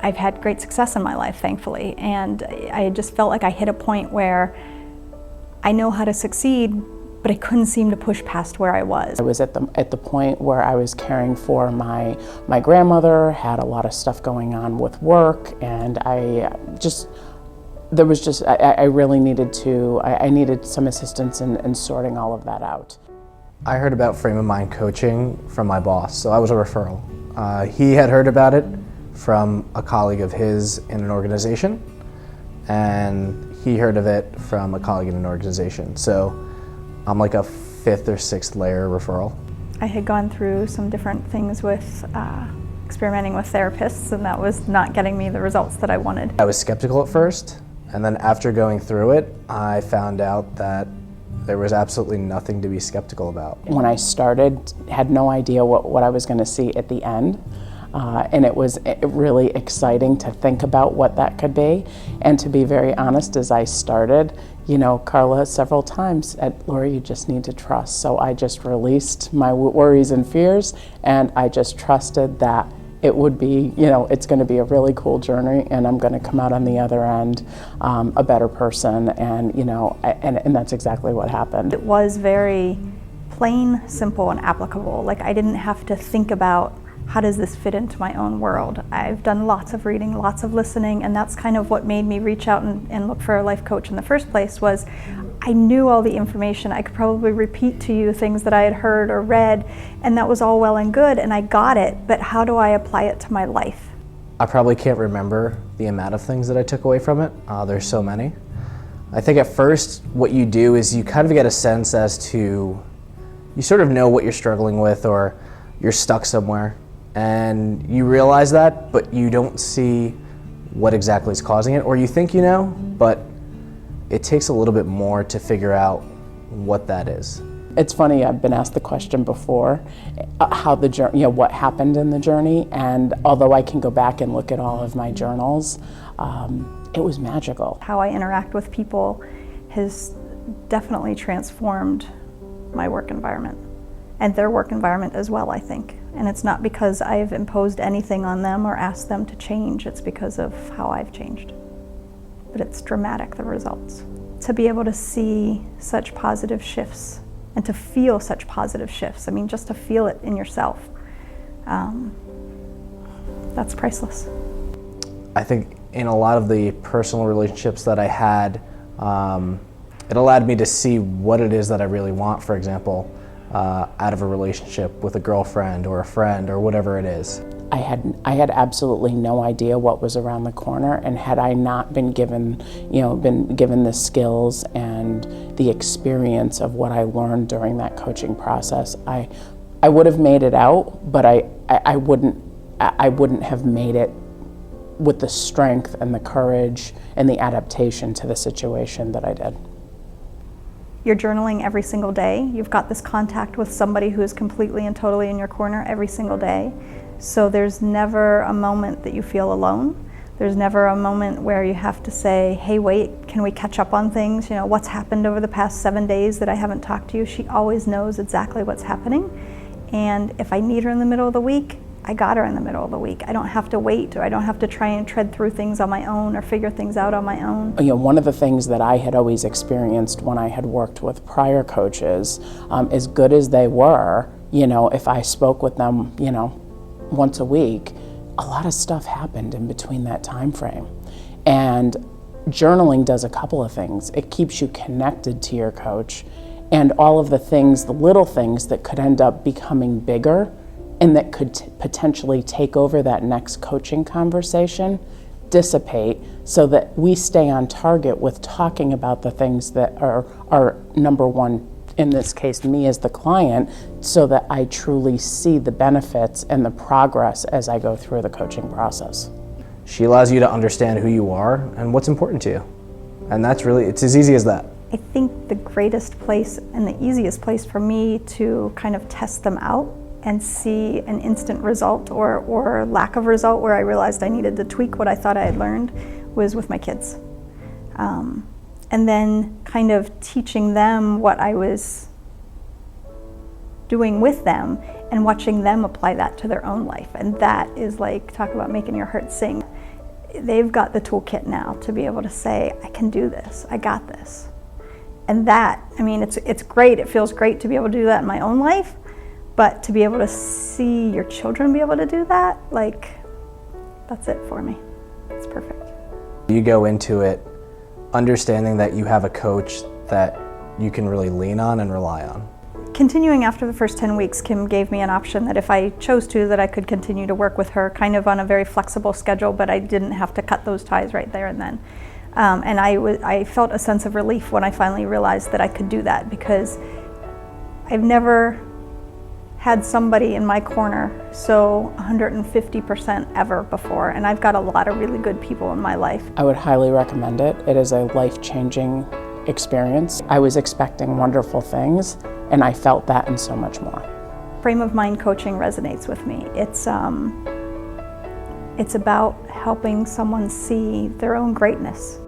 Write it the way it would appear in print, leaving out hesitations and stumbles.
I've had great success in my life, thankfully, and I just felt like I hit a point where I know how to succeed, but I couldn't seem to push past where I was. I was at the point where I was caring for my grandmother, had a lot of stuff going on with work, and I really needed some assistance in sorting all of that out. I heard about Frame of Mind coaching from my boss, so I was a referral. He had heard about it from a colleague of his in an organization, and he heard of it from a colleague in an organization. So I'm like a 5th or 6th layer referral. I had gone through some different things with experimenting with therapists, and that was not getting me the results that I wanted. I was skeptical at first, and then after going through it, I found out that there was absolutely nothing to be skeptical about. When I started, had no idea what I was going to see at the end. And it was really exciting to think about what that could be. And to be very honest, as I started, Carla several times said, Lori, you just need to trust. So I just released my worries and fears, and I just trusted that it would be, it's going to be a really cool journey, and I'm going to come out on the other end a better person, and and that's exactly what happened. It was very plain, simple, and applicable. Like, I didn't have to think about how does this fit into my own world. I've done lots of reading, lots of listening, and that's kind of what made me reach out and look for a life coach in the first place. Was I knew all the information. I could probably repeat to you things that I had heard or read, and that was all well and good, and I got it, but how do I apply it to my life? I probably can't remember the amount of things that I took away from it. There's so many. I think at first what you do is you kind of get a sense as to, you sort of know what you're struggling with, or you're stuck somewhere, and you realize that, but you don't see what exactly is causing it, or you think you know, but it takes a little bit more to figure out what that is. It's funny, I've been asked the question before, how the journey, what happened in the journey, and although I can go back and look at all of my journals, it was magical. How I interact with people has definitely transformed my work environment, and their work environment as well, I think. And it's not because I've imposed anything on them or asked them to change, it's because of how I've changed. But it's dramatic, the results. To be able to see such positive shifts and to feel such positive shifts, I mean, just to feel it in yourself, that's priceless. I think in a lot of the personal relationships that I had, it allowed me to see what it is that I really want, for example, out of a relationship with a girlfriend or a friend or whatever it is. I had absolutely no idea what was around the corner, and had I not been given the skills and the experience of what I learned during that coaching process, I would have made it out, but I wouldn't have made it with the strength and the courage and the adaptation to the situation that I did. You're journaling every single day. You've got this contact with somebody who is completely and totally in your corner every single day. So there's never a moment that you feel alone. There's never a moment where you have to say, hey, wait, can we catch up on things? What's happened over the past 7 days that I haven't talked to you? She always knows exactly what's happening. And if I need her in the middle of the week, I got her in the middle of the week. I don't have to wait, or I don't have to try and tread through things on my own or figure things out on my own. One of the things that I had always experienced when I had worked with prior coaches, as good as they were, if I spoke with them, once a week, a lot of stuff happened in between that time frame. And journaling does a couple of things. It keeps you connected to your coach, and all of the things, the little things that could end up becoming bigger and that could potentially take over that next coaching conversation, dissipate, so that we stay on target with talking about the things that are number one, in this case, me as the client, so that I truly see the benefits and the progress as I go through the coaching process. She allows you to understand who you are and what's important to you. And it's as easy as that. I think the greatest place and the easiest place for me to kind of test them out and see an instant result or lack of result where I realized I needed to tweak what I thought I had learned was with my kids. And then kind of teaching them what I was doing with them and watching them apply that to their own life. And that is like, talk about making your heart sing. they've got the toolkit now to be able to say, I can do this, I got this. And that, I mean, it's great, it feels great to be able to do that in my own life, but to be able to see your children be able to do that, like, that's it for me. It's perfect. You go into it understanding that you have a coach that you can really lean on and rely on. Continuing after the first 10 weeks, Kim gave me an option that if I chose to, that I could continue to work with her kind of on a very flexible schedule, but I didn't have to cut those ties right there and then. And I felt a sense of relief when I finally realized that I could do that, because I've never had somebody in my corner so 150% ever before, and I've got a lot of really good people in my life. I would highly recommend it. It is a life-changing experience. I was expecting wonderful things, and I felt that and so much more. Frame of mind coaching resonates with me. It's about helping someone see their own greatness